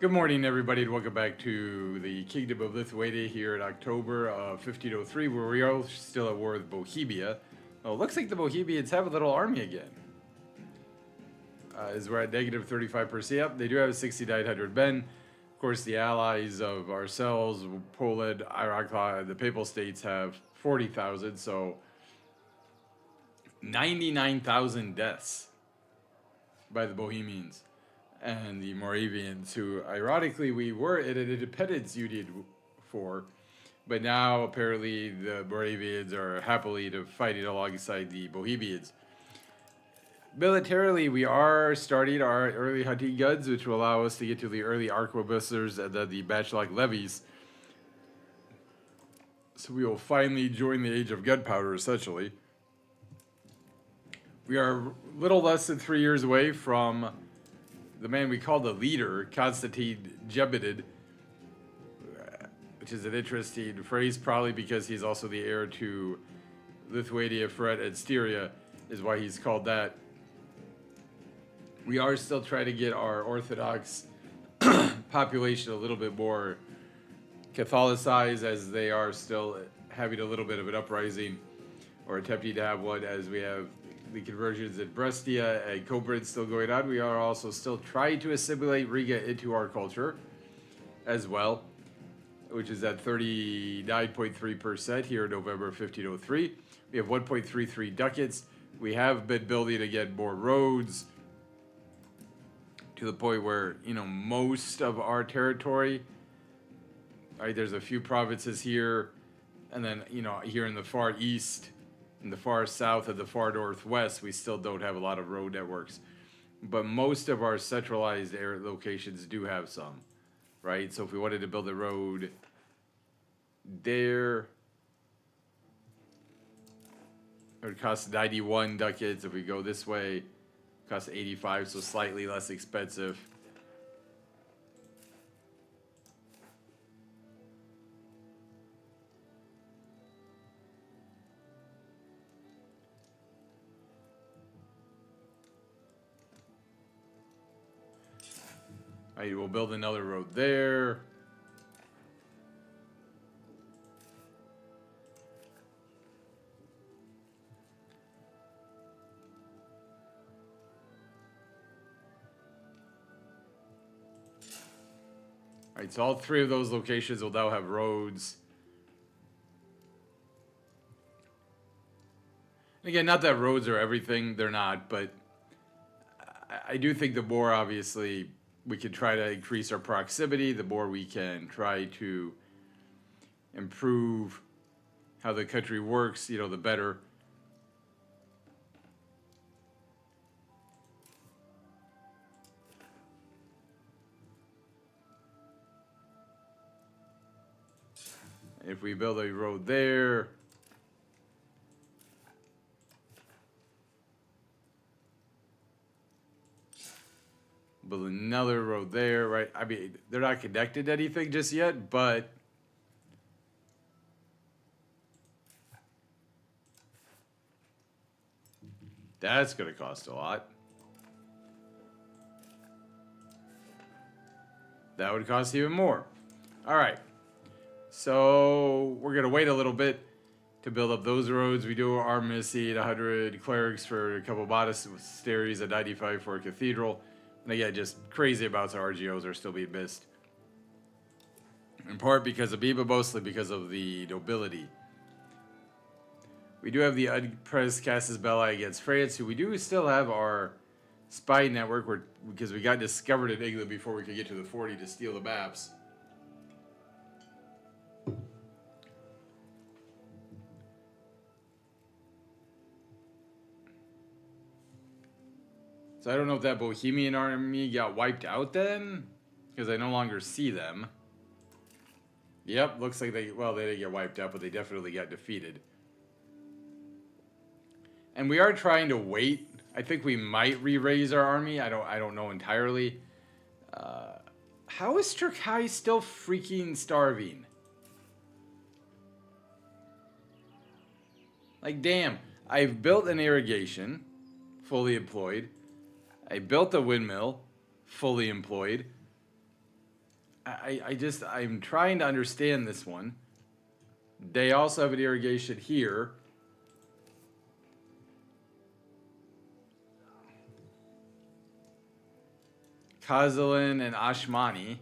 Good morning, everybody, and welcome back to the Kingdom of Lithuania here in October of 1503, where we are still at war with Bohemia. Well, it looks like the Bohemians have a little army again. As we're at negative 35%. Yep, they do have 6,900 men. Of course, the allies of ourselves, Poland, Aragon, and the Papal States have 40,000, so 99,000 deaths by the Bohemians and the Moravians, who ironically we were in an independence union for, but now apparently the Moravians are happily fighting alongside the Bohemians. Militarily, we are starting our early hunting guns, which will allow us to get to the early arquebusiers and then the matchlock levies. So we will finally join the age of gunpowder, essentially. We are a little less than 3 years away from the man we call the leader, Constantine Gebedid, which is an interesting phrase, probably because he's also the heir to Lithuania, Fret, and Styria, is why he's called that. We are still trying to get our Orthodox population a little bit more Catholicized, as they are still having a little bit of an uprising, or attempting to have one, as we have the conversions in Brescia and Kobrin still going on. We are also still trying to assimilate Riga into our culture as well, which is at 39.3% here in November 1503. We have 1.33 ducats. We have been building again more roads to the point where, most of our territory, right, there's a few provinces here, and then, here in the far east, in the far south, and the far northwest, we still don't have a lot of road networks. But most of our centralized area locations do have some, right? So if we wanted to build a road there, it would cost 91 ducats. If we go this way, it costs 85, so slightly less expensive. All right, we'll build another road there. All right, so all three of those locations will now have roads. And again, not that roads are everything, they're not, but I do think the more, obviously, we can try to increase our proximity, the more we can try to improve how the country works, the better. If we build a road there, build another road there, right? I mean, they're not connected to anything just yet, but that's going to cost a lot. That would cost even more. All right. So we're going to wait a little bit to build up those roads. We do are missing 100 clerics for a couple monasteries and 95 for a cathedral. And again, just crazy amounts of RGOs are still being missed. In part because of Biba, mostly because of the nobility. We do have the unpressed Casus Belli against France, who we do still have our spy network, because we got discovered in England before we could get to the 40 to steal the maps. So I don't know if that Bohemian army got wiped out then, because I no longer see them. Yep, looks like they didn't get wiped out, but they definitely got defeated. And we are trying to wait. I think we might re-raise our army. I don't know entirely. How is Turkey still freaking starving? Like, damn. I've built an irrigation, fully employed. I built a windmill, fully employed. I'm trying to understand this one. They also have an irrigation here. Kazalin and Ashmani.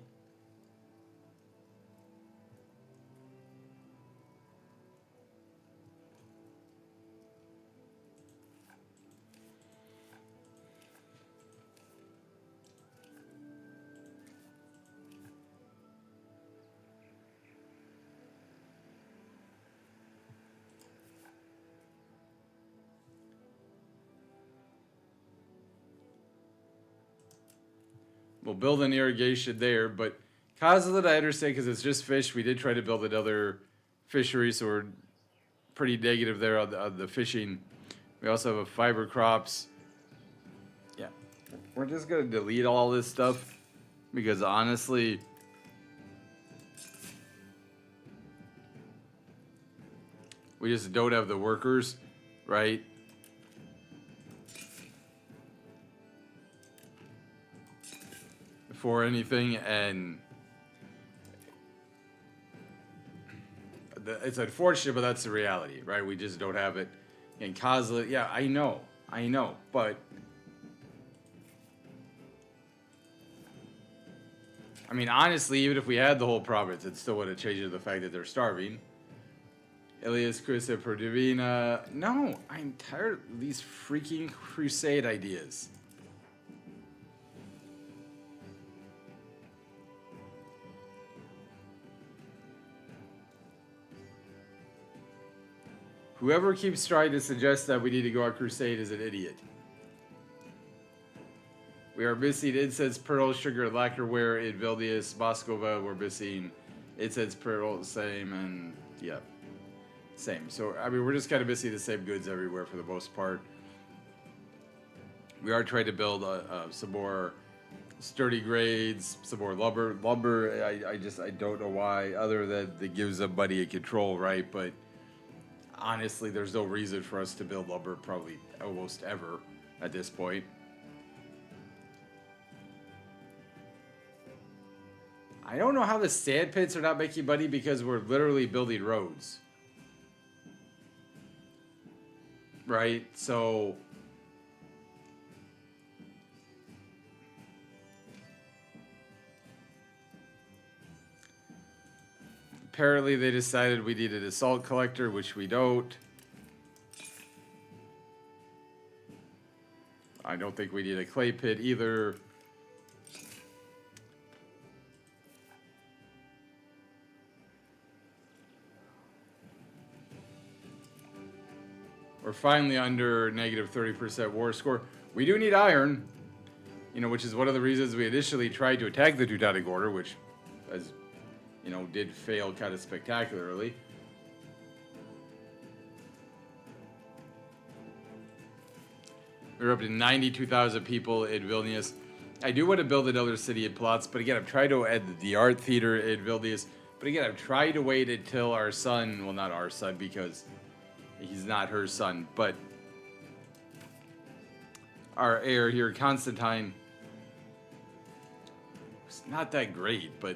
We'll build an irrigation there, but Kazalin I understand because it's just fish. We did try to build another fishery, so we're pretty negative there on the fishing. We also have a fiber crops. Yeah, we're just gonna delete all this stuff because honestly, we just don't have the workers, right? For anything, and it's unfortunate, but that's the reality, right? We just don't have it. And Kozla, yeah, I know, but I mean, honestly, even if we had the whole province, it still wouldn't change the fact that they're starving. Elias Crusade Prodivina. No, I'm tired of these freaking crusade ideas. Whoever keeps trying to suggest that we need to go on crusade is an idiot. We are missing incense, pearl, sugar, lacquerware in Vilnius, Moskova. We're missing incense, pearl, same, and yeah, same. So, I mean, we're just kind of missing the same goods everywhere for the most part. We are trying to build some more sturdy grades, some more lumber. I don't know why, other than it gives them money and control, right? But honestly, there's no reason for us to build lumber probably almost ever at this point. I don't know how the sand pits are not making money because we're literally building roads. Right? So apparently they decided we needed a salt collector, which we don't. I don't think we need a clay pit either. We're finally under negative 30% war score. We do need iron, you know, which is one of the reasons we initially tried to attack the Teutonic Order, which, as you know, did fail kind of spectacularly. We're up to 92,000 people in Vilnius. I do want to build another city in Plots, but again, I'm trying to add the art theater in Vilnius. But again, I'm trying to wait until our son, well, not our son, because he's not her son, but our heir here, Constantine, it's not that great, but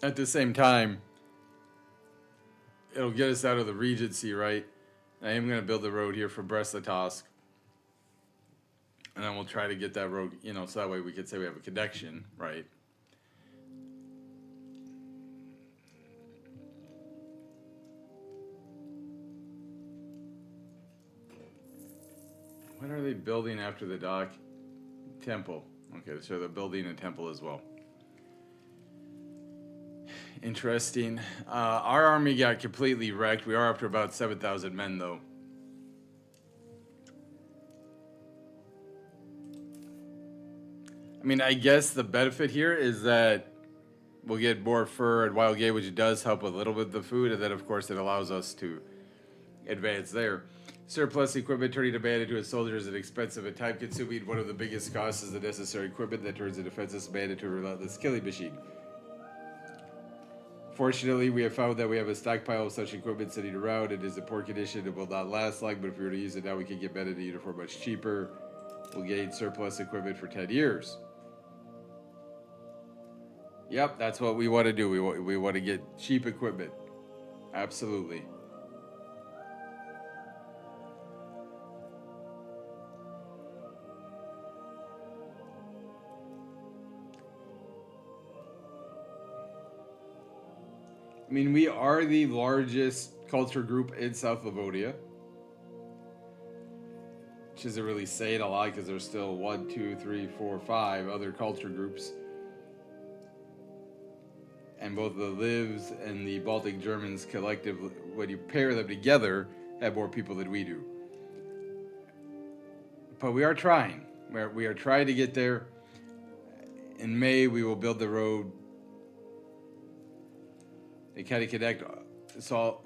at the same time, it'll get us out of the regency, right? I am going to build the road here from Brest-Litovsk. And then we'll try to get that road, you know, so that way we could say we have a connection, right? What are they building after the dock? Temple. Okay, so they're building a temple as well. Interesting. Our army got completely wrecked. We are up to about 7,000 men, though. I mean, I guess the benefit here is that we'll get more fur and wild game, which does help a little bit of the food, and then, of course, it allows us to advance there. Surplus equipment turning a man into a soldier is an expensive and time-consuming. One of the biggest costs is the necessary equipment that turns a defenseless man into a relentless killing machine. Fortunately, we have found that we have a stockpile of such equipment sitting around. It is in poor condition and will not last long, but if we were to use it now, we can get men in a uniform much cheaper. We'll gain surplus equipment for 10 years. Yep, that's what we want to do. We want to get cheap equipment. Absolutely. I mean, we are the largest culture group in South Livonia. Which isn't really saying a lot because there's still 1, 2, 3, 4, 5 other culture groups. And both the Livs and the Baltic Germans collectively, when you pair them together, have more people than we do. But we are trying. We are trying to get there. In May, we will build the road. They kind of connect. It's all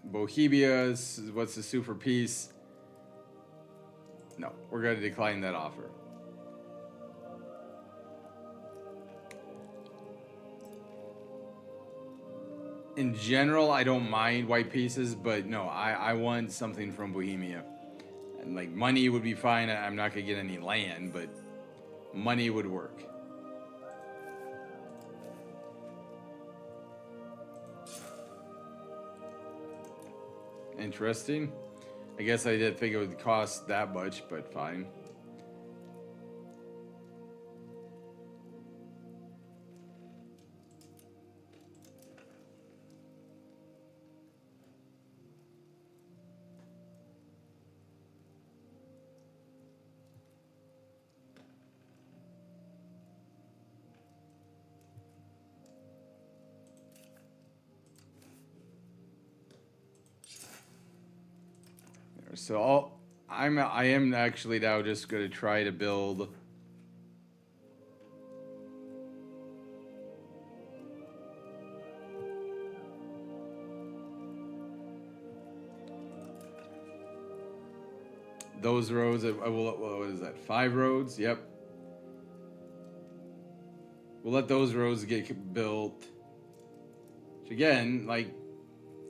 Bohemia. What's the sue for peace? No, we're going to decline that offer. In general, I don't mind white pieces, but no, I want something from Bohemia. And like money would be fine. I'm not going to get any land, but money would work. Interesting. I guess I didn't think it would cost that much, but fine. So I am actually now just going to try to build those roads. What is that? 5 roads? Yep. We'll let those roads get built. Which again, like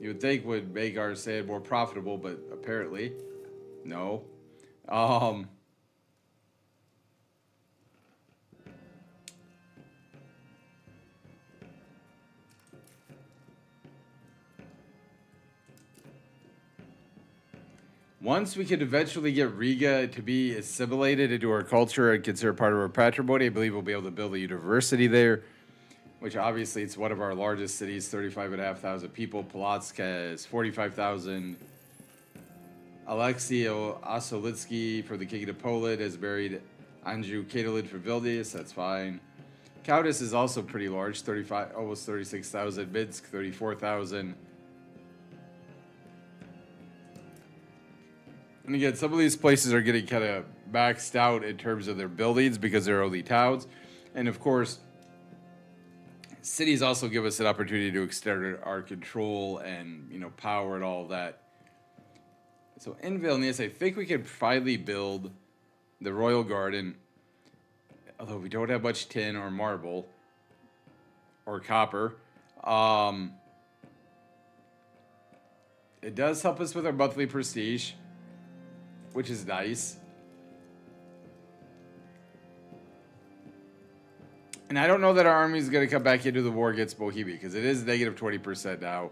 you would think would make our sand more profitable, but apparently, no. Once we could eventually get Riga to be assimilated into our culture and considered part of our patrimony, I believe we'll be able to build a university there. Which obviously it's one of our largest cities, 35,500 people. Polotsk has 45,000. Alexei Osolitsky for the King of Poland has married Andrew Katalin for Vilnius. That's fine. Kaunas is also pretty large, almost 36,000. Minsk, 34,000. And again, some of these places are getting kind of maxed out in terms of their buildings because they're only towns. And of course, cities also give us an opportunity to extend our control and, power and all of that. So in Vilnius, I think we could finally build the Royal Garden, although we don't have much tin or marble or copper. It does help us with our monthly prestige, which is nice. And I don't know that our army is going to come back into the war against Bohemia, because it is negative 20% now.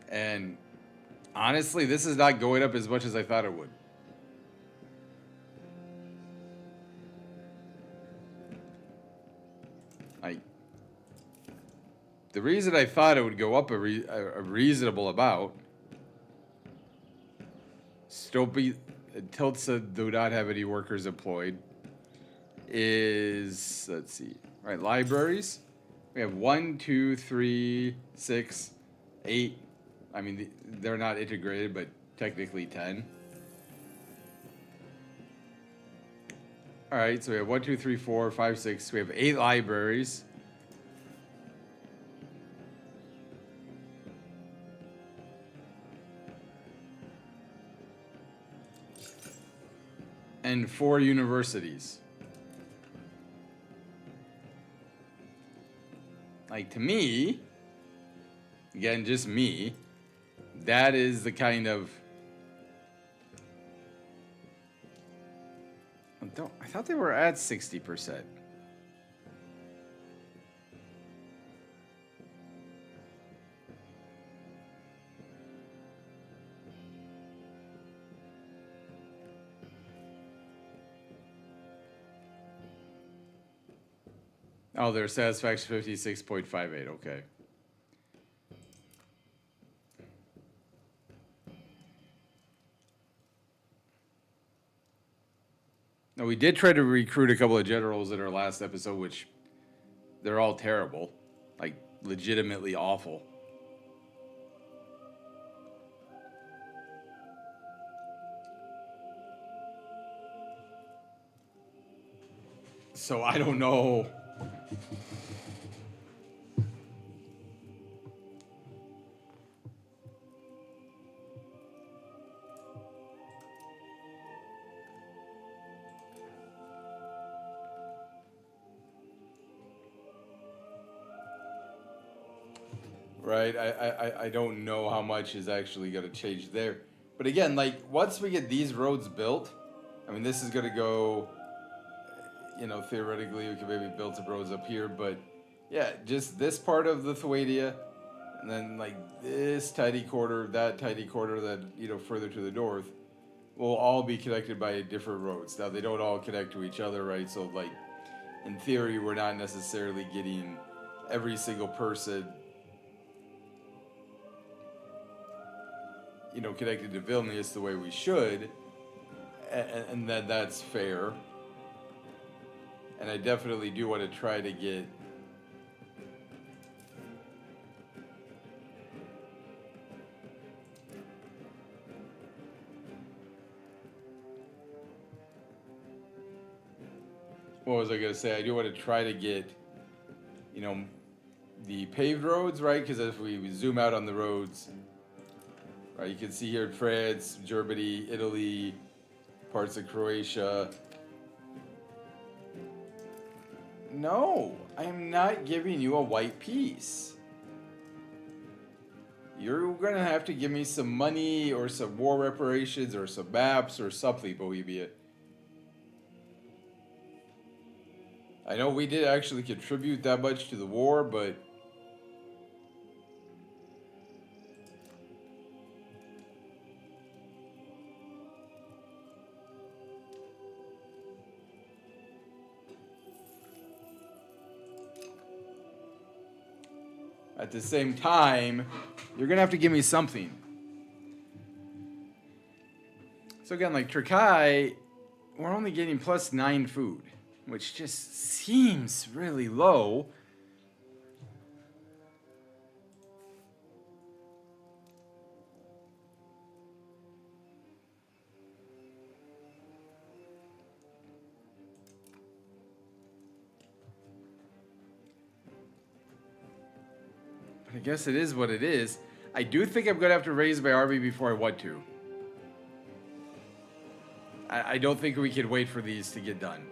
And honestly, this is not going up as much as I thought it would. The reason I thought it would go up a reasonable amount, Tiltsa do not have any workers employed, is, let's see, right, libraries. We have 1, 2, 3, 6, 8. I mean, they're not integrated, but technically 10. All right, so we have 1, 2, 3, 4, 5, 6. We have 8 libraries. and 4 universities. Like, to me, again, just me, that is the kind of... I thought they were at 60%. Oh, their satisfaction 56.58. Okay. Now, we did try to recruit a couple of generals in our last episode, which they're all terrible. Like, legitimately awful. So I don't know. Right, I don't know how much is actually going to change there. But again, like, once we get these roads built, I mean, this is going to go, you know, theoretically, we could maybe build some roads up here, but yeah, just this part of Lithuania, and then, like, this tiny quarter, that, you know, further to the north, will all be connected by different roads. Now, they don't all connect to each other, right? So, like, in theory, we're not necessarily getting every single person, you know, connected to Vilnius the way we should, and that's fair. And I definitely do want to try to get what was I going to say? I do want to try to get, you know, the paved roads, right? Because if we zoom out on the roads, right, you can see here in France, Germany, Italy, parts of Croatia. No, I am not giving you a white piece. You're going to have to give me some money or some war reparations or some maps or something, Bohemia. I know we did actually contribute that much to the war, but... at the same time, you're going to have to give me something. So again, like Turkey, we're only getting +9 food, which just seems really low. I guess it is what it is. I do think I'm going to have to raise my army before I want to. I don't think we can wait for these to get done.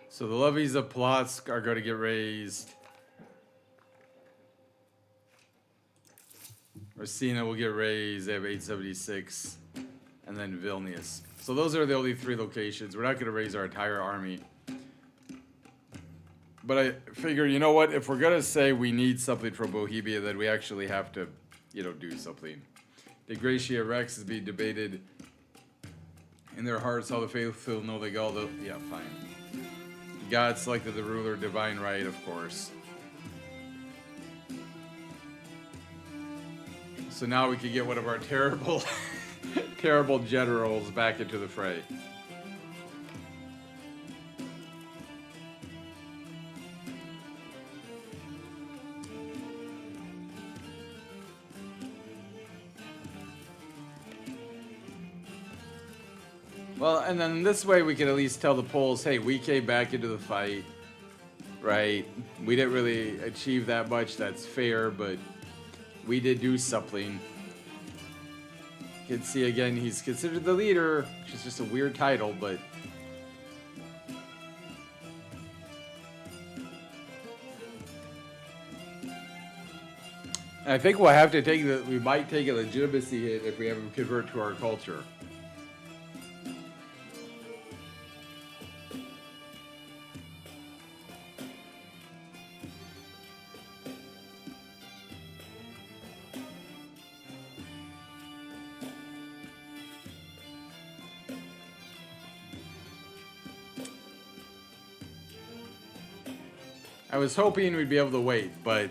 So the levies of Polotsk are going to get raised. Racina will get raised. They have 876. And then Vilnius. So those are the only 3 locations. We're not going to raise our entire army. But I figure, you know what? If we're going to say we need something from Bohemia, then we actually have to, you know, do something. De Gratia Rex is being debated. In their hearts, all the faithful know they go. Yeah, fine. God selected the ruler, divine right, of course. So now we can get one of our terrible, terrible generals back into the fray. Well, and then this way we can at least tell the Poles, hey, we came back into the fight, right? We didn't really achieve that much. That's fair, but we did do something. You can see again, he's considered the leader, which is just a weird title, but I think we'll have to we might take a legitimacy hit if we have him convert to our culture. I was hoping we'd be able to wait, but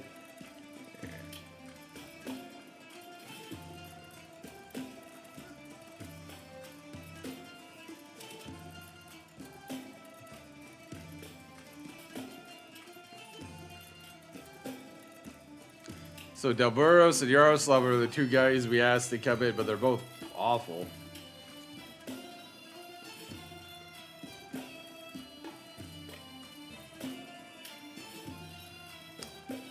so Delburos and Yaroslav are the two guys we asked to come in, but they're both awful.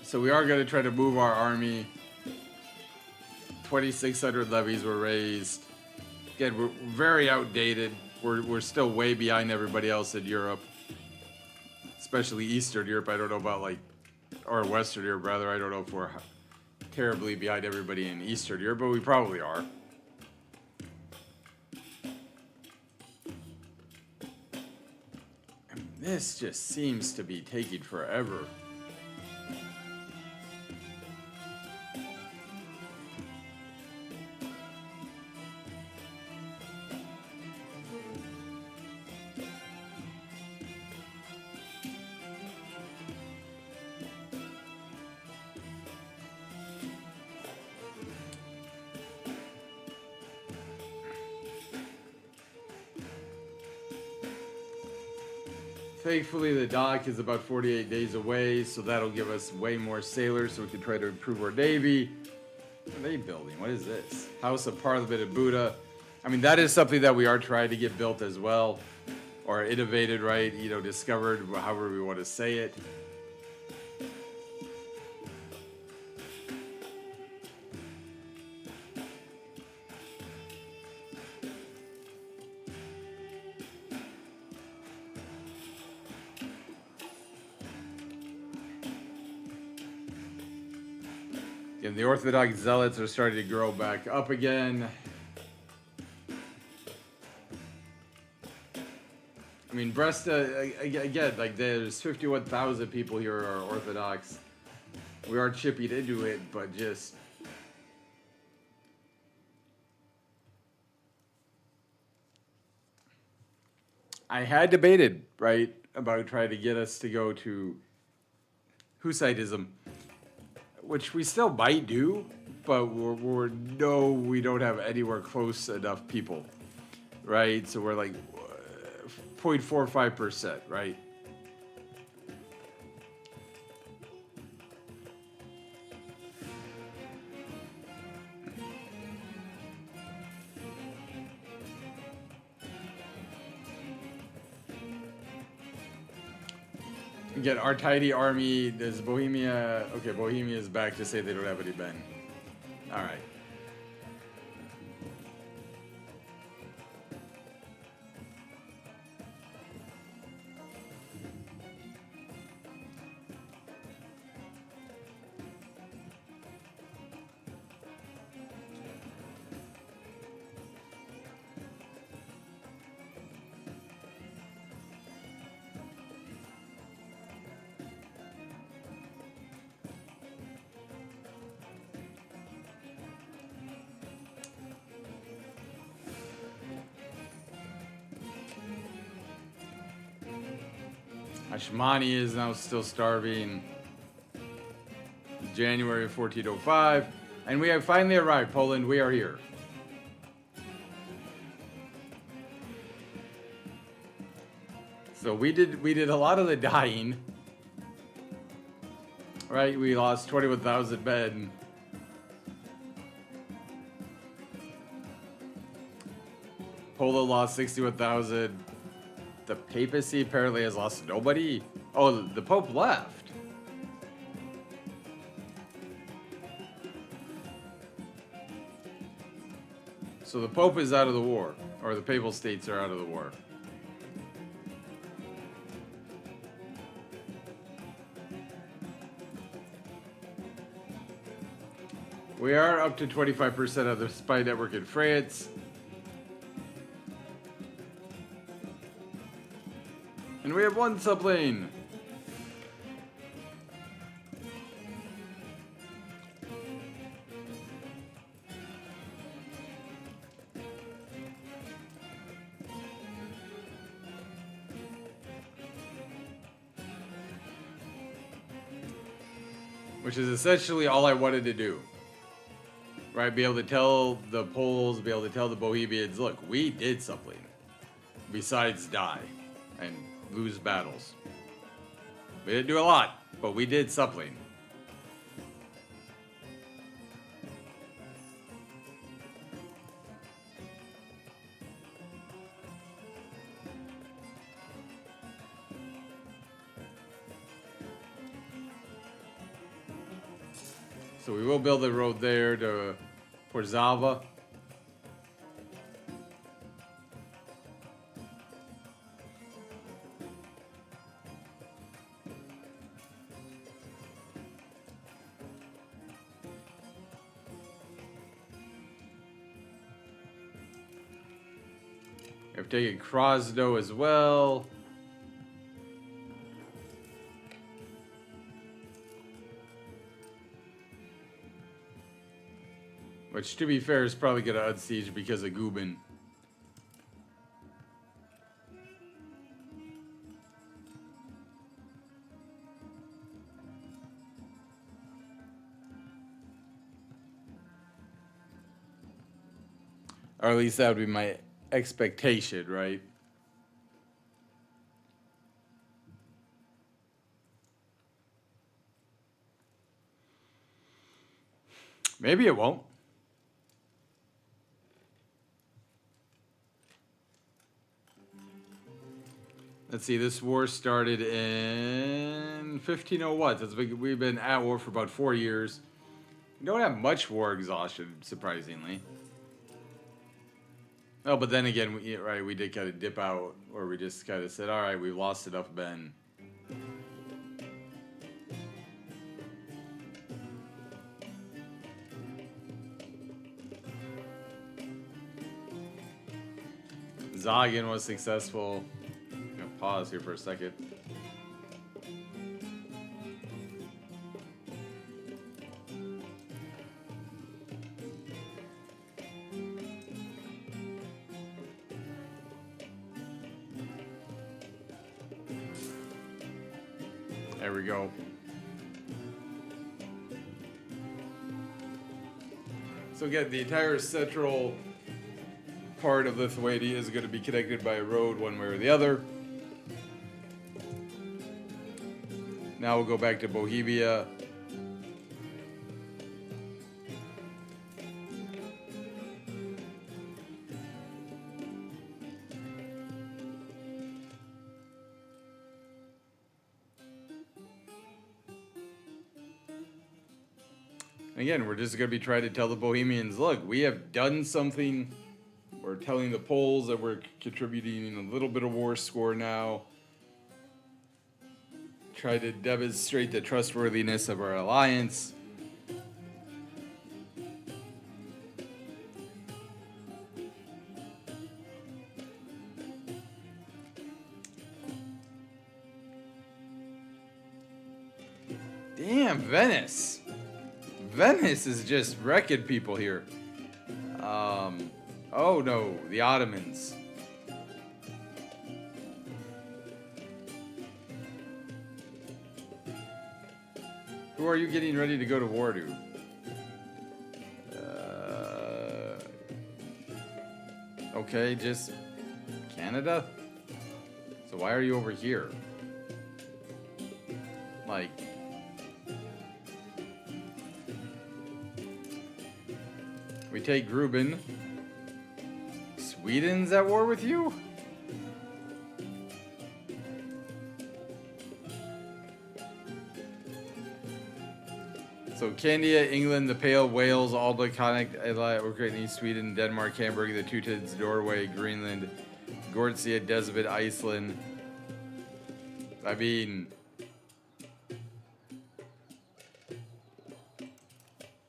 So we are going to try to move our army. 2,600 levies were raised. Again, we're very outdated. We're still way behind everybody else in Europe, especially Eastern Europe. I don't know about or Western Europe rather. I don't know if we're terribly behind everybody in Eastern Europe, but we probably are. I mean, this just seems to be taking forever. Thankfully, the dock is about 48 days away, so that'll give us way more sailors, so we can try to improve our navy. What are they building? What is this? House of Parliament in Buda. I mean, that is something that we are trying to get built as well, or innovated, right? You know, discovered, however we want to say it. And the Orthodox zealots are starting to grow back up again. I mean, Brest, again, there's 51,000 people here who are Orthodox. We are chipping into it, but just... I had debated, right, about trying to get us to go to Hussitism, which we still might do, but we don't have anywhere close enough people, right? So we're like 0.45%, right? Again, our tiny army, does Bohemia... Okay, Bohemia is back to say they don't have any men. Alright. Ashmani is now still starving. January of 1405. And we have finally arrived. Poland, we are here. So we did a lot of the dying. Right? We lost 21,000 men. Poland lost 61,000. The papacy apparently has lost nobody. Oh, the Pope left. So the Pope is out of the war, or the Papal States are out of the war. We are up to 25% of the spy network in France. And we have one sublane. Which is essentially all I wanted to do. Right? Be able to tell the Poles, be able to tell the Bohemians, look, we did something. Besides die and lose battles. We didn't do a lot, but we did something. So we will build a road there to Porzava. I've taken Krosno as well. Which, to be fair, is probably going to unsiege because of Gubin. Or at least that would be my expectation, right? Maybe it won't. Let's see, this war started in 1501. So we've been at war for about 4 years. We don't have much war exhaustion, surprisingly. Oh, but then again, we did kind of dip out, or we just kind of said, all right, we've lost enough men. Zagan was successful. I'm gonna pause here for a second. There we go. So again, the entire central part of Lithuania is going to be connected by a road one way or the other. Now we'll go back to Bohemia. Again, we're just going to be trying to tell the Bohemians, look, we have done something. We're telling the Poles that we're contributing a little bit of war score now. Try to demonstrate the trustworthiness of our alliance. Damn, Venice. Venice is just wrecking people here. Oh no, the Ottomans. Who are you getting ready to go to war to? Okay, just Canada? So why are you over here? Like... We take Gruben. Sweden's at war with you? So Candia, England, the Pale, Wales, all the connect Ukraine, East Sweden, Denmark, Hamburg, the Teutons, Norway, Greenland, Gortsia, Desbit, Iceland. I mean,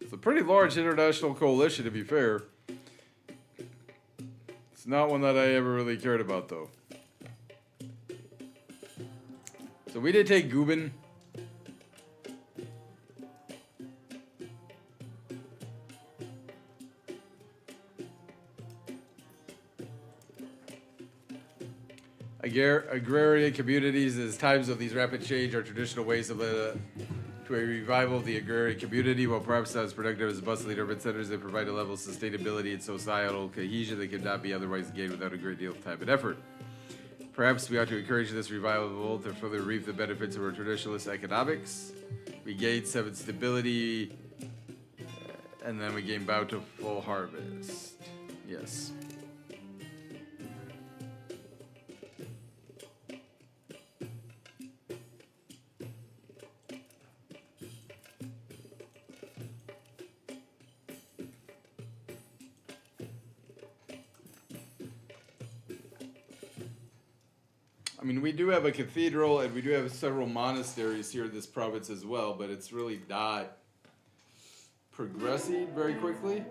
it's a pretty large international coalition, to be fair. It's not one that I ever really cared about, though. So we did take Guben. Agrarian communities, as times of these rapid change, our traditional ways have led to a revival of the agrarian community, while perhaps not as productive as bustling urban centers, they provide a level of sustainability and societal cohesion that could not be otherwise gained without a great deal of time and effort. Perhaps we ought to encourage this revival to further reap the benefits of our traditionalist economics. We gain some stability, and then we gain bountiful harvest. Yes. I mean, we do have a cathedral and we do have several monasteries here in this province as well, but it's really not progressing very quickly.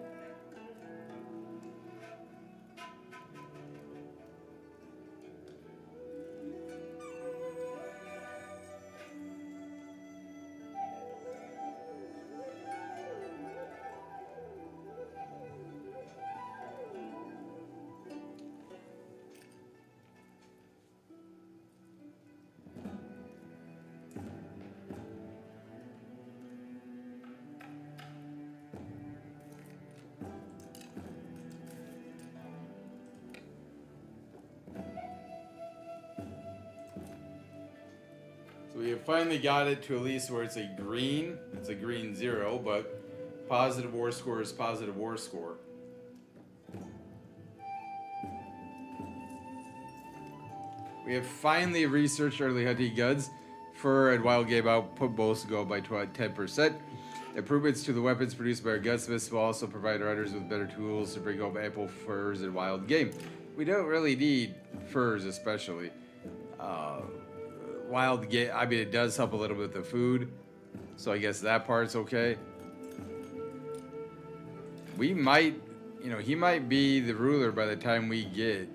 So we have finally got it to at least where it's a green. It's a green 0, but positive war score is positive war score. We have finally researched early hunting guns. Fur and wild game output both go by 10%. Improvements to the weapons produced by our gunsmiths will also provide our hunters with better tools to bring home ample furs and wild game. We don't really need furs, especially. Wild game, I mean, it does help a little bit with the food, so I guess that part's okay. We might, he might be the ruler by the time we get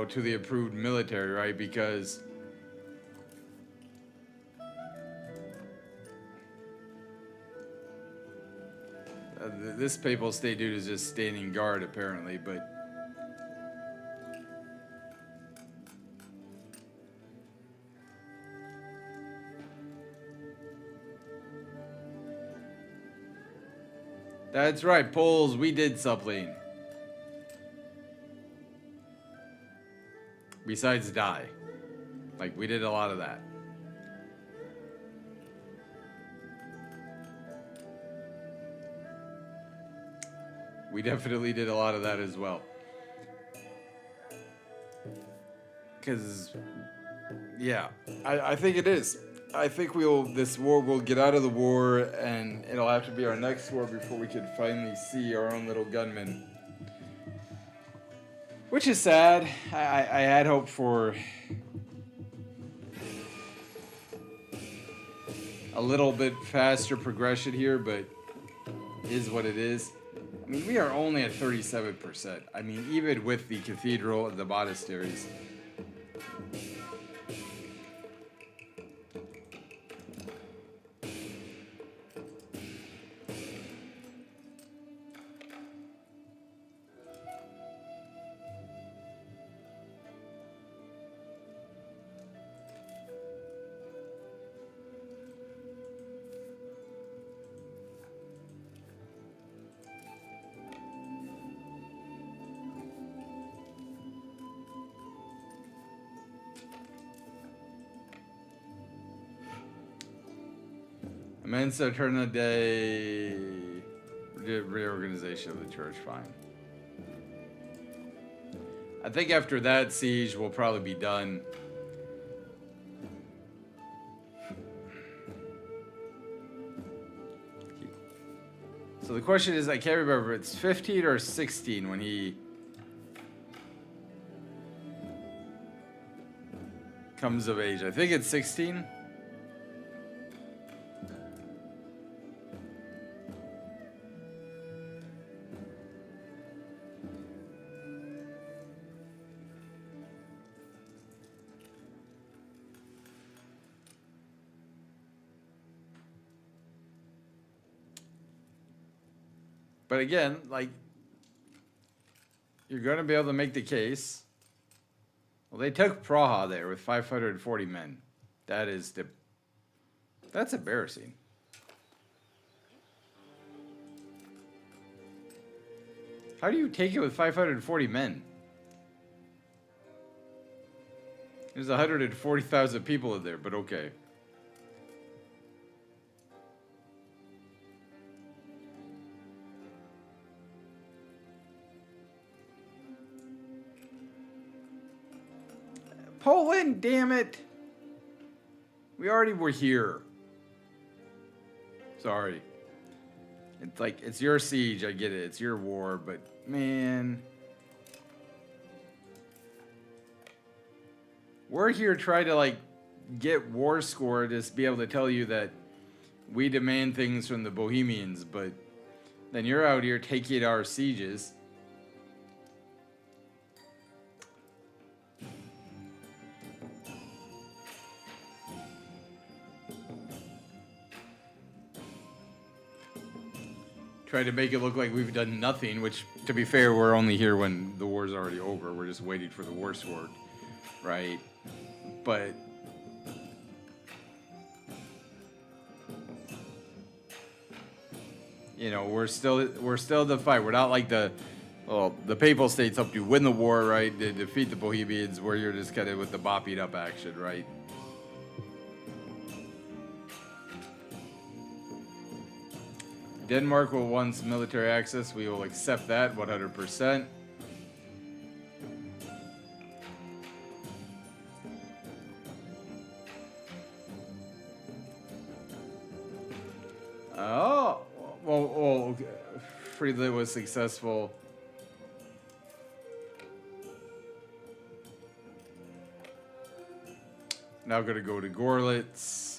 to the approved military, right? Because this papal state dude is just standing guard, apparently, but that's right, Poles, we did something. Besides die. Like, we did a lot of that. We definitely did a lot of that as well. Because, yeah, I think it is. I think this war will get out of the war, and it'll have to be our next war before we can finally see our own little gunmen. Which is sad. I had hoped for a little bit faster progression here, but it is what it is. I mean, we are only at 37%. I mean, even with the cathedral and the monasteries. Mensa Eterna Day. Reorganization of the church, fine. I think after that siege, we'll probably be done. So the question is, I can't remember if it's 15 or 16 when he comes of age. I think it's 16. But again, like, you're going to be able to make the case. Well, they took Praha there with 540 men. That's embarrassing. How do you take it with 540 men? There's 140,000 people in there, but okay. Poland, damn it. We already were here. Sorry. It's like, it's your siege, I get it. It's your war, but man. We're here trying to, like, get war score to be able to tell you that we demand things from the Bohemians, but then you're out here taking our sieges. Try to make it look like we've done nothing, which, to be fair, we're only here when the war's already over. We're just waiting for the war score, right? But you know, we're still in the fight. We're not like the Papal States helped you win the war, right? They defeat the Bohemians, where you're just kind of with the bopping up action, right? Denmark will want military access. We will accept that 100%. Oh, well, Friedland was successful. Now going to go to Gorlitz.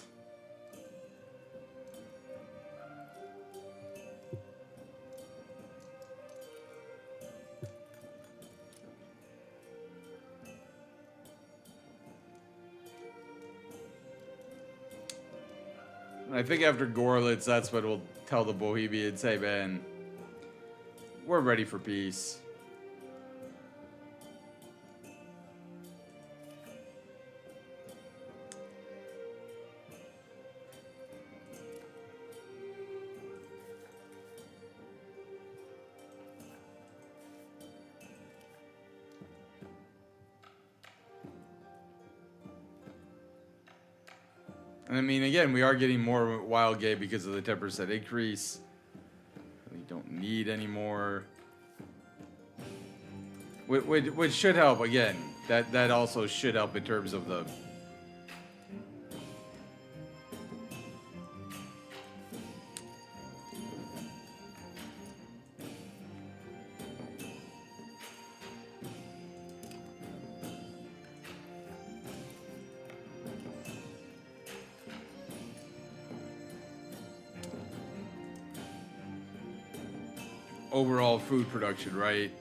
I think after Gorlitz, that's what we'll tell the Bohemians, hey man, we're ready for peace. And I mean, again, we are getting more wild game because of the 10% increase. We don't need any more. Which should help, again. That also should help in terms of the... overall food production, right?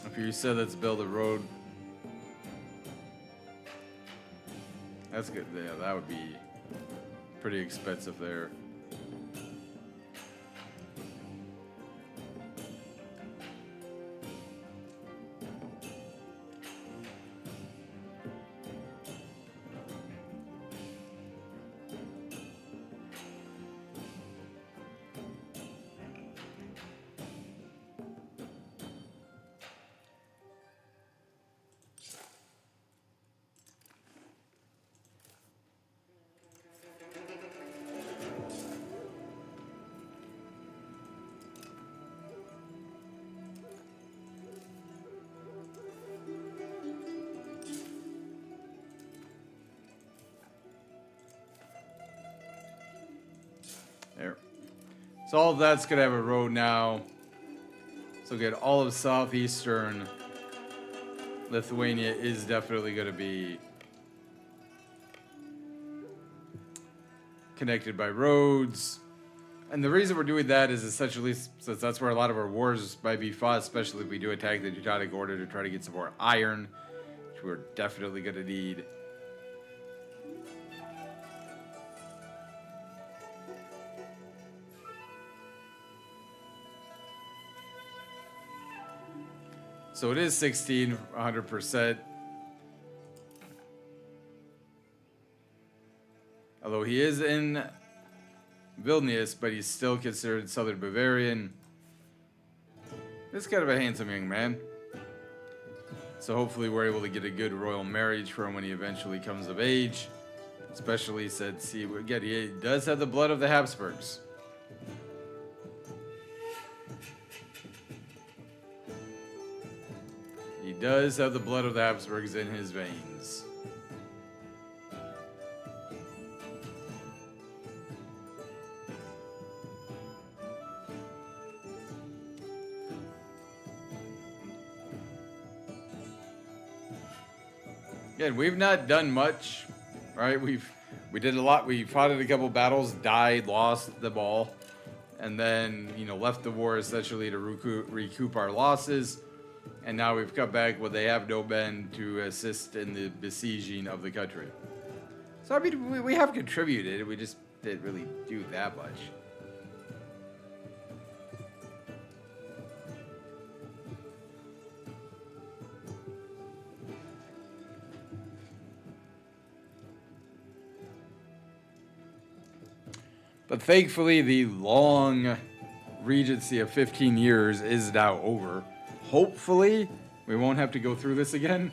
If you said let's build a road, that's good. Yeah, that would be pretty expensive there. So all of that's going to have a road now. So get all of southeastern Lithuania is definitely going to be connected by roads. And the reason we're doing that is essentially since that's where a lot of our wars might be fought, especially if we do attack the Teutonic Order to try to get some more iron, which we're definitely going to need. So it is 100%. Although he is in Vilnius, but he's still considered Southern Bavarian. This is kind of a handsome young man. So hopefully we're able to get a good royal marriage for him when he eventually comes of age. Especially since he does have the blood of the Habsburgs. He does have the blood of the Habsburgs in his veins. Again, we've not done much, right? We did a lot. We fought in a couple battles, died, lost them all, and then left the war essentially to recoup our losses. And now we've come back where they have no men to assist in the besieging of the country. So I mean, we have contributed. We just didn't really do that much. But thankfully, the long regency of 15 years is now over. Hopefully, we won't have to go through this again.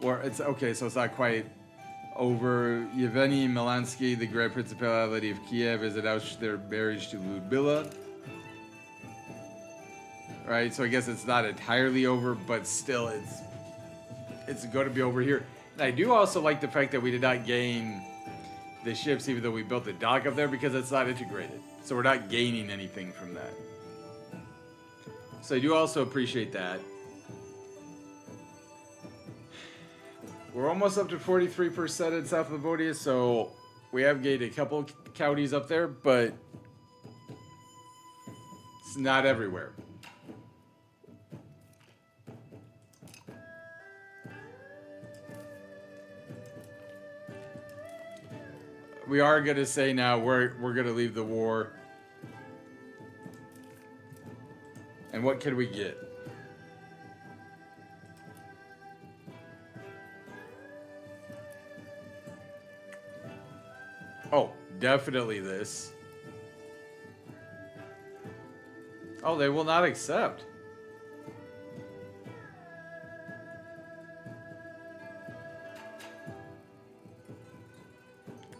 Or it's okay, so it's not quite over. Yevgeny Melansky, the Grand Principality of Kiev, has announced their marriage to Ludmila. Right, so I guess it's not entirely over, but still, it's going to be over here. And I do also like the fact that we did not gain the ships, even though we built the dock up there, because it's not integrated. So we're not gaining anything from that. So I do also appreciate that. We're almost up to 43% in South Livonia, so we have gained a couple counties up there, but it's not everywhere. We are going to say now we're going to leave the war. And what can we get? Oh, definitely this. Oh, they will not accept.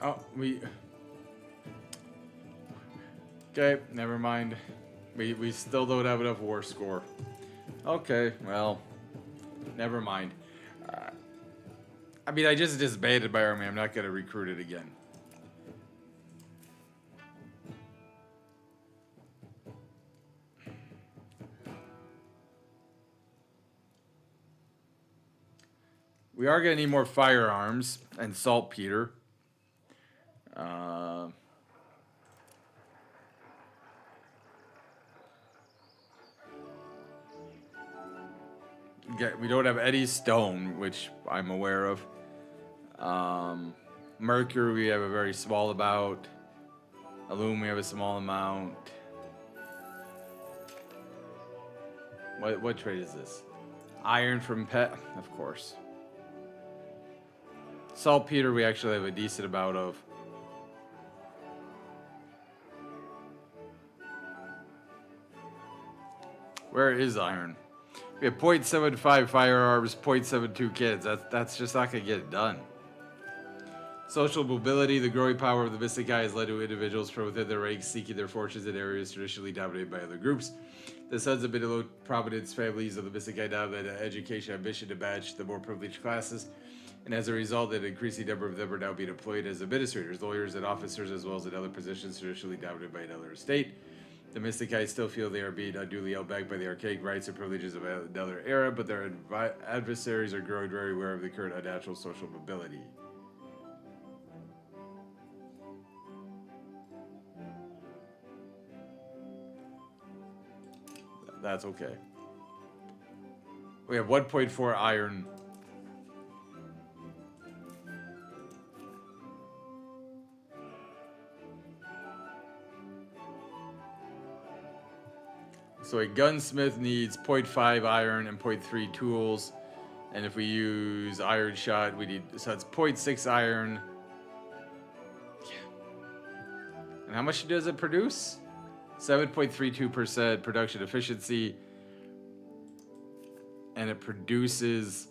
Oh, okay, never mind. We still don't have enough war score. Okay, well, never mind. I mean, I just disbanded my army. I'm not going to recruit it again. We are going to need more firearms and saltpeter. We don't have any stone, which I'm aware of. Mercury we have a very small amount. Aluminum we have a small amount. What trade is this? Iron from pet, of course. Saltpeter we actually have a decent amount of. Where is iron? We have 0.75 firearms, 0.72 kids. That's just not going to get it done. Social mobility. The growing power of the Visikai has led to individuals from within their ranks seeking their fortunes in areas traditionally dominated by other groups. The sons of middle prominence families of the Visikai now have education ambition to match the more privileged classes, and as a result, an increasing number of them are now being employed as administrators, lawyers, and officers, as well as in other positions traditionally dominated by another estate. The Mystici still feel they are being unduly held back by the archaic rights and privileges of another era, but their adversaries are growing very aware of the current unnatural social mobility. That's okay. We have 1.4 iron. So a gunsmith needs 0.5 iron and 0.3 tools. And if we use iron shot, we need, so it's 0.6 iron. And how much does it produce? 7.32% production efficiency. And it produces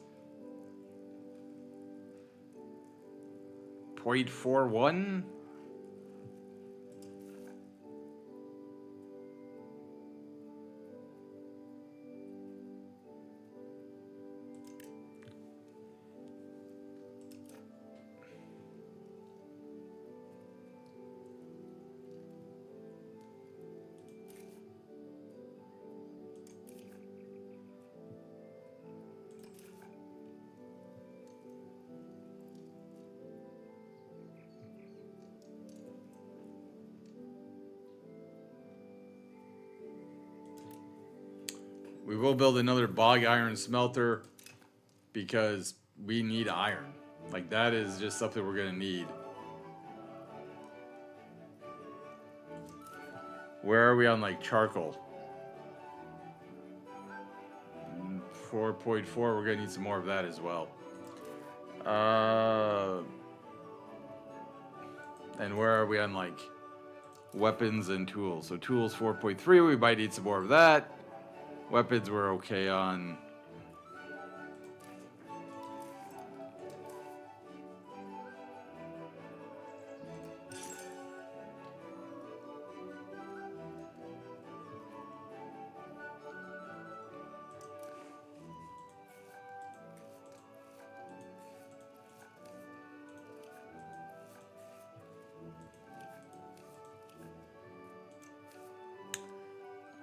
0.41? We will build another bog iron smelter because we need iron. Like, that is just something we're going to need. Where are we on, like, charcoal? 4.4. We're going to need some more of that as well. And where are we on, like, weapons and tools? So tools 4.3. We might need some more of that. Weapons we're okay on.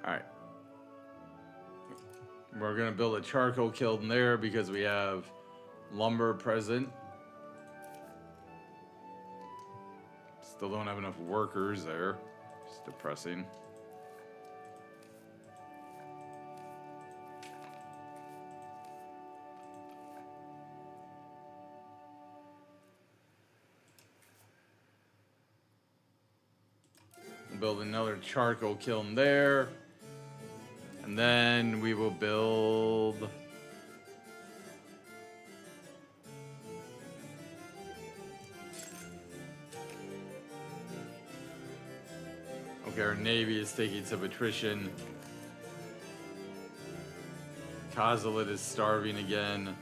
All right. We're going to build a charcoal kiln there because we have lumber present. Still don't have enough workers there. It's depressing. We'll build another charcoal kiln there. And then we will build... Okay, our navy is taking some attrition. Kazalit is starving again.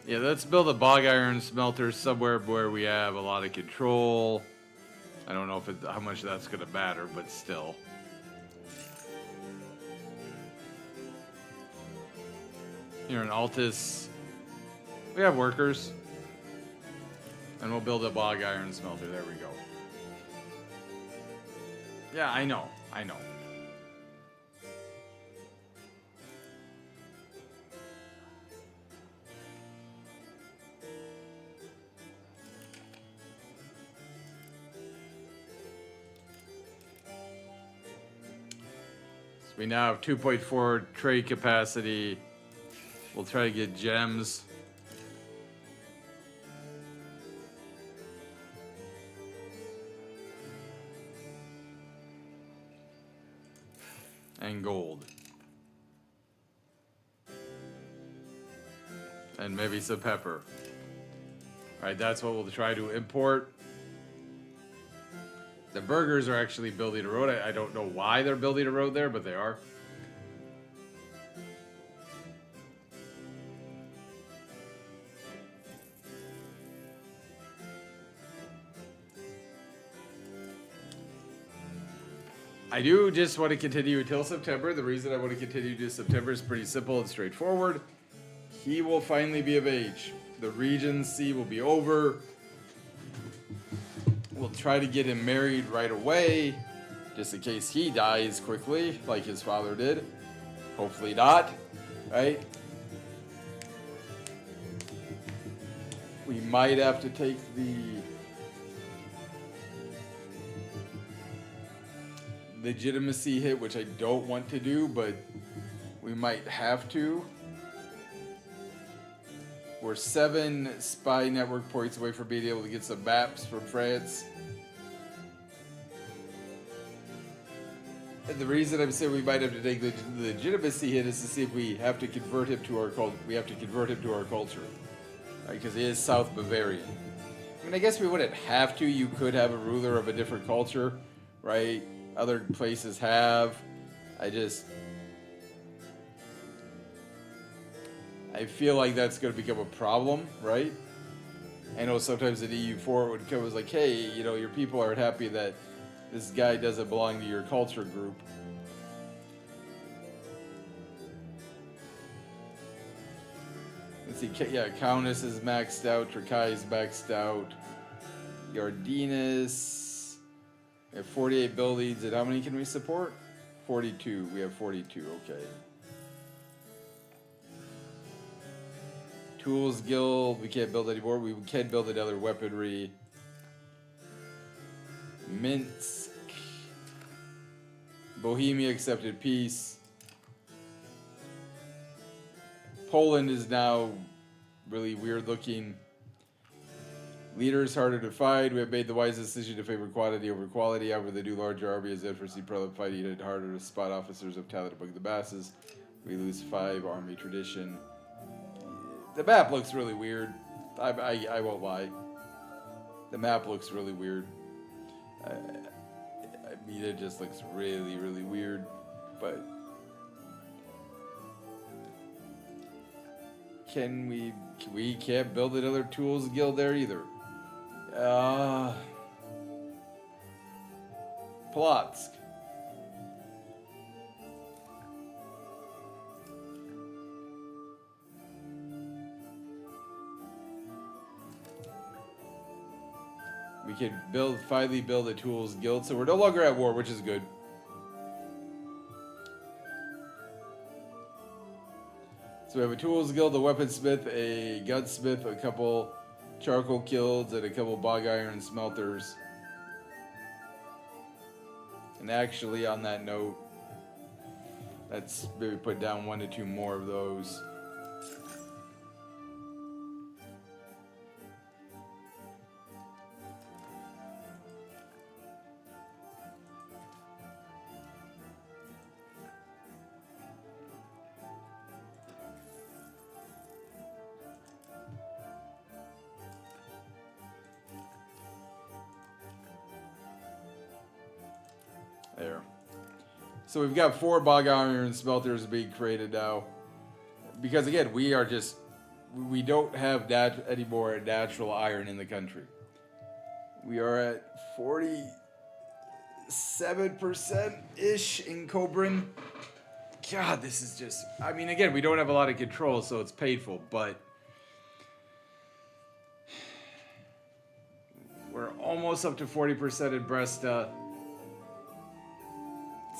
Yeah, let's build a bog iron smelter somewhere where we have a lot of control. I don't know if how much that's going to matter, but still. Here in Altus, we have workers. And we'll build a bog iron smelter. There we go. Yeah, I know. I know. We now have 2.4 trade capacity. We'll try to get gems. And gold. And maybe some pepper. Alright, that's what we'll try to import. The burgers are actually building a road. I don't know why they're building a road there, but they are. I do just want to continue until September. The reason I want to continue to September is pretty simple and straightforward. He will finally be of age. The regency will be over. We'll try to get him married right away, just in case he dies quickly, like his father did. Hopefully not, right? We might have to take the legitimacy hit, which I don't want to do, but we might have to. We're 7 spy network points away from being able to get some maps from France. And the reason I'm saying we might have to take the legitimacy hit is to see if we have to convert him to our culture. We have to convert him to our culture, right? Because he is South Bavarian. I mean, I guess we wouldn't have to. You could have a ruler of a different culture, right? Other places have. I feel like that's going to become a problem, right? I know sometimes in EU4 it would come as like, hey, you know, your people aren't happy that this guy doesn't belong to your culture group. Let's see, yeah, Countess is maxed out, Trakai is maxed out, Yardinus, we have 48 buildings, and how many can we support? 42, we have 42, okay. Tools Guild, we can't build anymore. We can build another weaponry. Minsk. Bohemia accepted peace. Poland is now really weird looking. Leaders harder to find. We have made the wise decision to favor quantity over quality. However, the new larger army is adversely problem fighting it harder to spot officers of talent among the masses. We lose 5 army tradition. The map looks really weird. I won't lie. The map looks really weird. I mean, it just looks really, really weird. But we can't build another tools guild there either. Polotsk. We can finally build a tools guild, so we're no longer at war, which is good. So we have a tools guild, a weaponsmith, a gunsmith, a couple charcoal guilds, and a couple bog iron smelters. And actually, on that note, let's maybe put down 1 to 2 more of those. There. So we've got 4 bog iron smelters being created now. Because again, we don't have any more natural iron in the country. We are at 47%-ish in Cobrin. God, this is just... I mean, again, we don't have a lot of control, so it's painful, but... We're almost up to 40% in Bresta.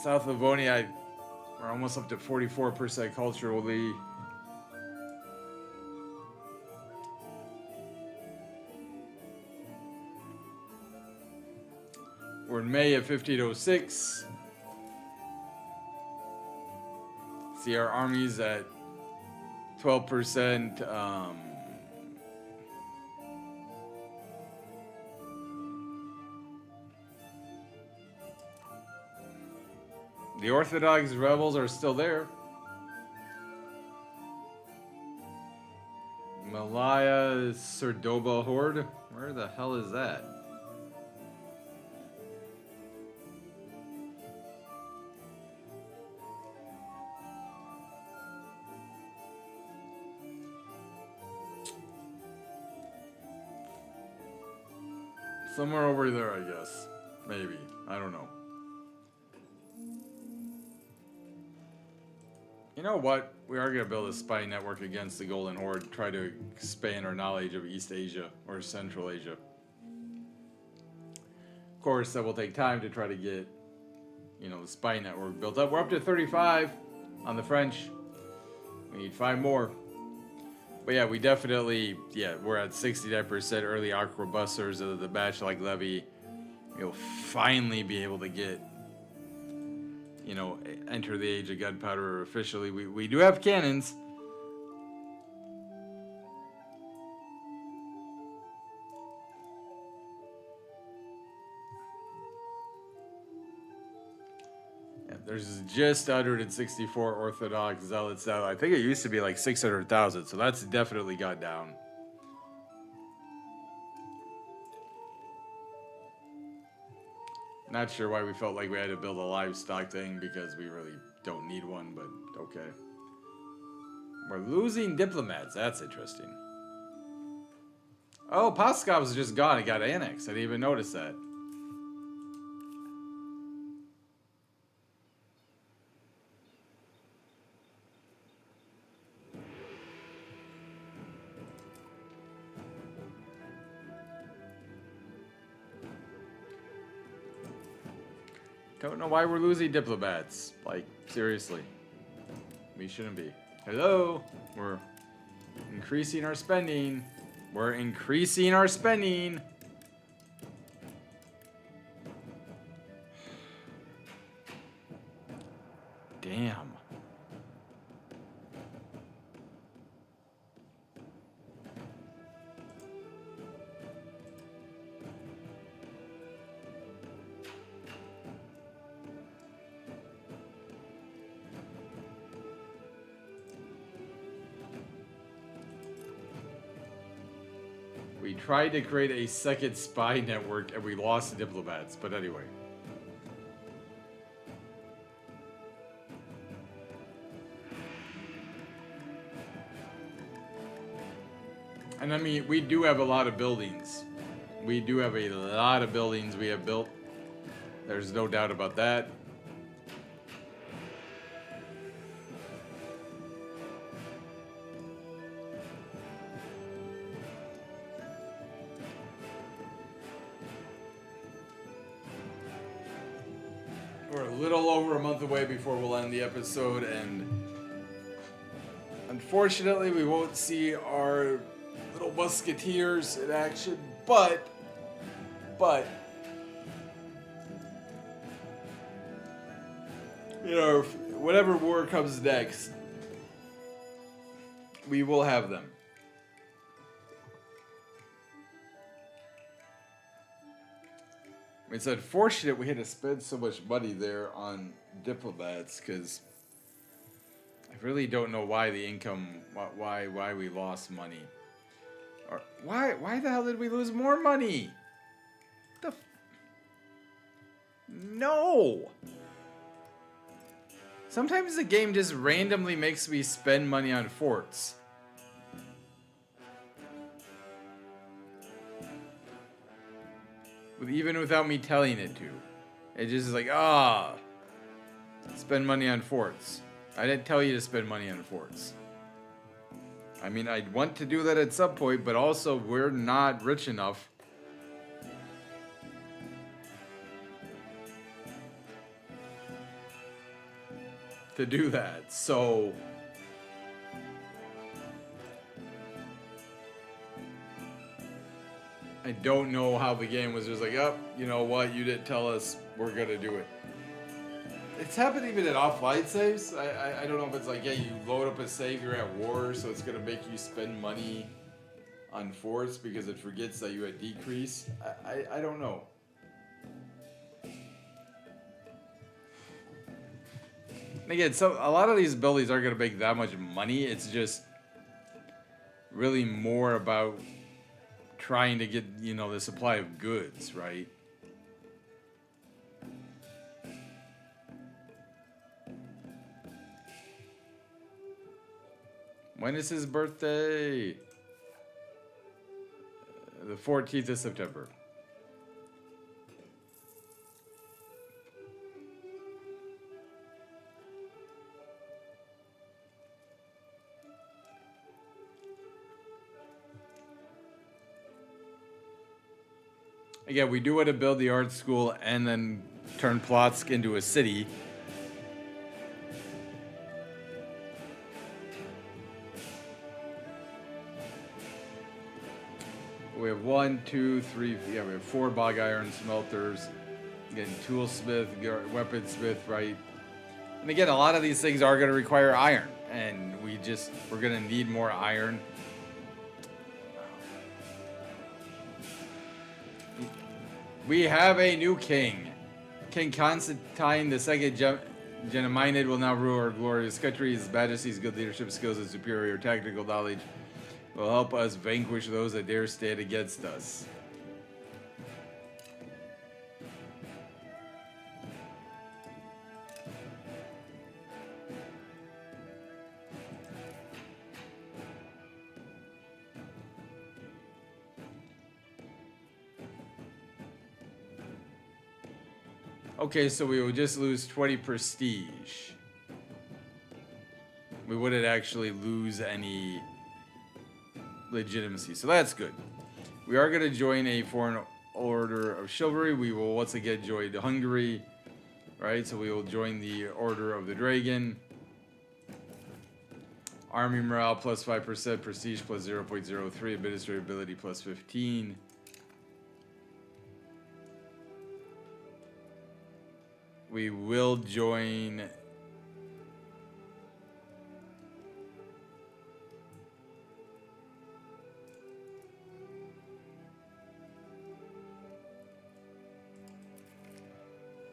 South Livonia, we're almost up to 44% culturally. We're in May of 1506. See our armies at 12%. The Orthodox rebels are still there. Malaya Sardoba Horde. Where the hell is that? Somewhere over there, I guess. Maybe. I don't know. You know what? we are going to build a spy network against the Golden Horde, try to expand our knowledge of East Asia or Central Asia. Of course, that will take time to try to get, you know, the spy network built up. We're up to 35 on the French. We need 5 more. But yeah, we definitely, we're at 69% early arquebusiers of the batch-like levy. You'll finally be able to get, you know, enter the age of gunpowder officially. We do have cannons. Yeah, there's just 164 Orthodox zealots now. I think it used to be like 600,000, so that's definitely got down. Not sure why we felt like we had to build a livestock thing, because we really don't need one, but okay. We're losing diplomats. That's interesting. Oh, Paskov's just gone. It got annexed. I didn't even notice that. Don't know why we're losing diplomats. Like, seriously. We shouldn't be. Hello? We're increasing our spending. We're increasing our spending. Damn. We tried to create a second spy network and we lost the diplomats, but anyway. And I mean, we do have a lot of buildings. We do have a lot of buildings we have built. There's no doubt about that. We're a little over a month away before we'll end the episode, and unfortunately we won't see our little musketeers in action, but you know, whatever war comes next, we will have them. It's unfortunate we had to spend so much money there on diplomats, because I really don't know why the income, why we lost money, or why the hell did we lose more money? No. Sometimes the game just randomly makes me spend money on forts. Even without me telling it to. It just is like, spend money on forts. I didn't tell you to spend money on forts. I mean, I'd want to do that at some point, but also we're not rich enough to do that. So I don't know how the game was just like, oh, you know what, you didn't tell us, we're gonna do it. It's happened even at offline saves. I don't know if it's like, yeah, you load up a save, you're at war, so it's gonna make you spend money on forts because it forgets that you had decrease. I don't know. And again, so a lot of these abilities aren't gonna make that much money. It's just really more about trying to get, you know, the supply of goods, right? When is his birthday? The 14th of September. Again, we do want to build the art school and then turn Plotsk into a city. We have 1, 2, 3. Yeah, we have 4 bog iron smelters. Again, toolsmith, weaponsmith, right? And again, a lot of these things are going to require iron, and we're going to need more iron. We have a new king. King Constantine II Geminid will now rule our glorious country. His Majesty's good leadership skills and superior tactical knowledge will help us vanquish those that dare stand against us. Okay, so we would just lose 20 prestige. We wouldn't actually lose any legitimacy, so that's good. We are going to join a foreign order of chivalry. We will once again join Hungary, right? So we will join the Order of the Dragon. Army morale plus 5%, prestige plus 0.03, administrative ability plus 15. We will join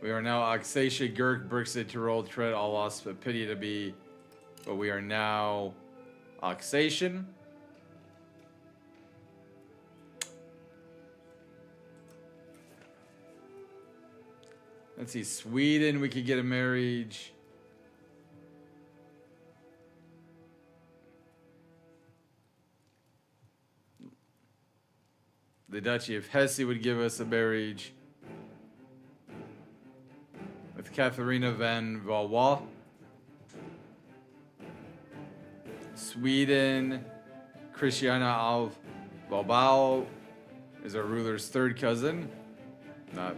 we are now Alsatia, Gurk, Brixen, Tyrol, Tread, all lost a pity to be, but we are now Alsatian. Let's see, Sweden, we could get a marriage. The Duchy of Hesse would give us a marriage. With Katharina van Valois. Sweden, Christiana of Balbao is our ruler's third cousin. Not.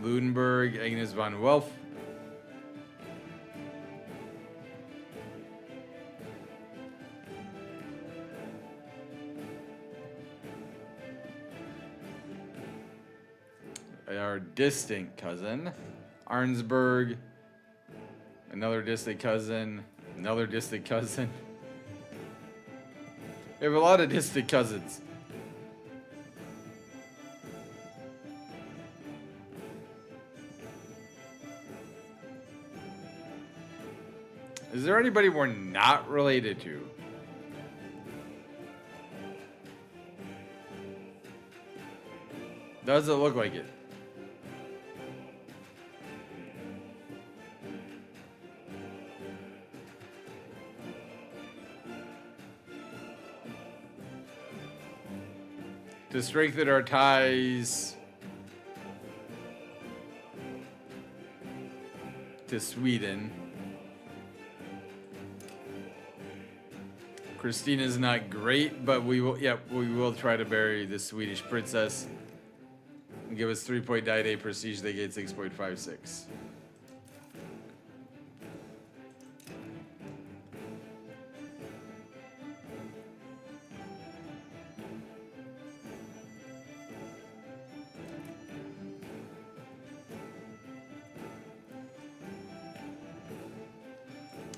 Ludenberg, Agnes von Welf. Our distant cousin, Arnsberg. Another distant cousin. Another distant cousin. We have a lot of distant cousins. Is there anybody we're not related to? Doesn't look like it. To strengthen our ties to Sweden. Christina's not great, but we will try to marry the Swedish princess and give us 3.98 prestige. They get 6.56.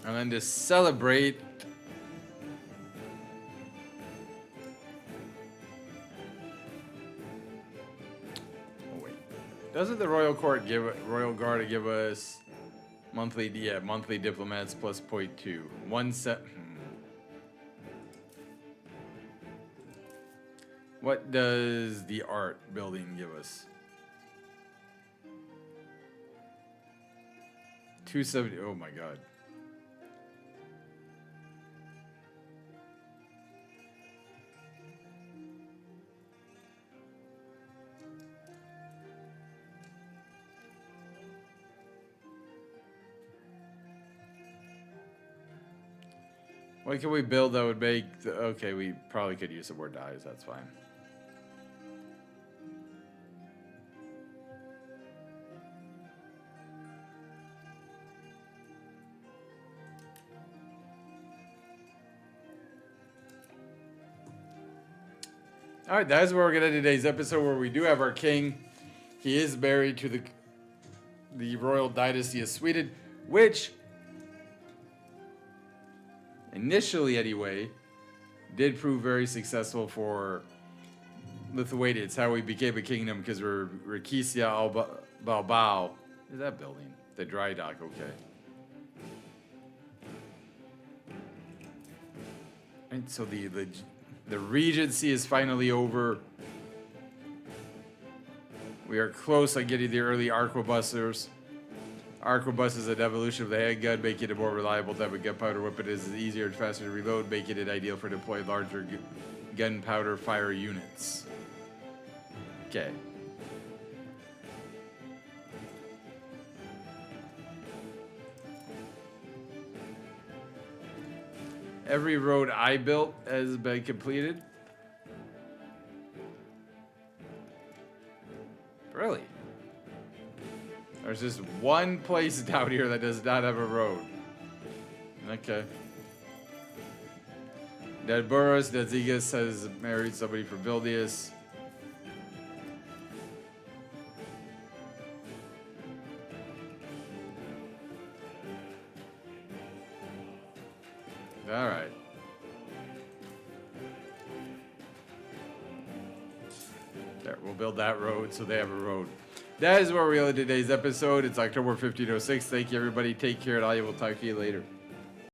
And then to celebrate, doesn't the Royal Guard give us monthly diplomats plus 0.2? One set. What does the art building give us? 270. Oh my god. What can we build that would make... okay, we probably could use some more dyes. That's fine. All right, that is where we're going to end today's episode, where we do have our king. He is married to the royal dynasty of Sweden, which, initially anyway, did prove very successful for Lithuania. It's how we became a kingdom, because we're Regency Balbao. Is that building? The dry dock, okay. And so the regency is finally over. We are close on getting the early arquebusters. Arquebus is an evolution of the handgun, making it a more reliable type of gunpowder weapon. It is easier and faster to reload, making it ideal for deploying larger gunpowder fire units. Okay. Every road I built has been completed. Really? There's just one place down here that does not have a road. Okay. Nedburus Dazigas has married somebody from Vilnius. All right. There, we'll build that road so they have a road. That is where we end today's episode. It's October 1506. Thank you, everybody. Take care, and I will talk to you later.